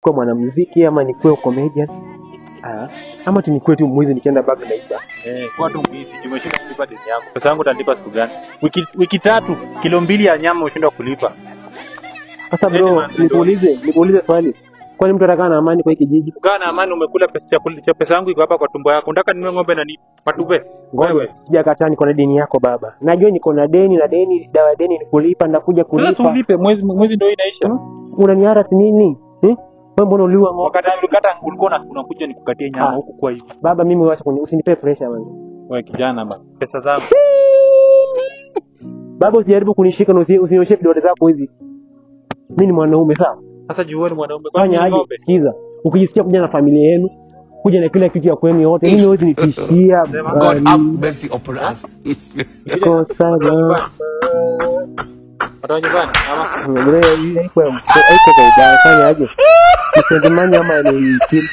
kwa mwanamuziki ama nikuwe comedian. Ama tu nikuwe tu mwizi nikienda bag naiba. Kwa tu mwizi, umeshinda kulipa deni yako. Pesa yangu utalipa siku gani? Wiki 3, kilo 2 ya nyama umeshinda kulipa. Sasa bro, nikuulize swali. Kwani mtu atakaa na amani kwa hiki kijiji? Ukaa na amani, umekula pesa yangu iko hapa kwa tumbo yako. Unataka ninunue ng'ombe na patube? Wewe sijakataa, niko na deni yako baba. Najua niko na deni dawa deni nikulipa, ndakuja kulipa. Sasa ulipe mwezi ndio inaisha. Unaniara nini? Wewe mbona uliua ng'ombe? Wakati ulikata ulikuwa unakuja nikukatie nyama huku kwa hivi. Baba mimi wacha usinipe pressure man. Wewe kijana baba, pesa zangu. Baba usijaribu kunishika na usinyoshe vidole zako hizi. Mimi ni mwanaume sawa? Sasa jueni mwanaume kwa nini? Sikiza. Ukijisikia kuja na familia yenu, kuja na kila kitu ya kwenu yote, mimi huwezi nitishia. God have mercy upon us. Iko sawa. Watu nyumbani ama haiko kwa ubaya, fanya aje? Msendemani ama ni kill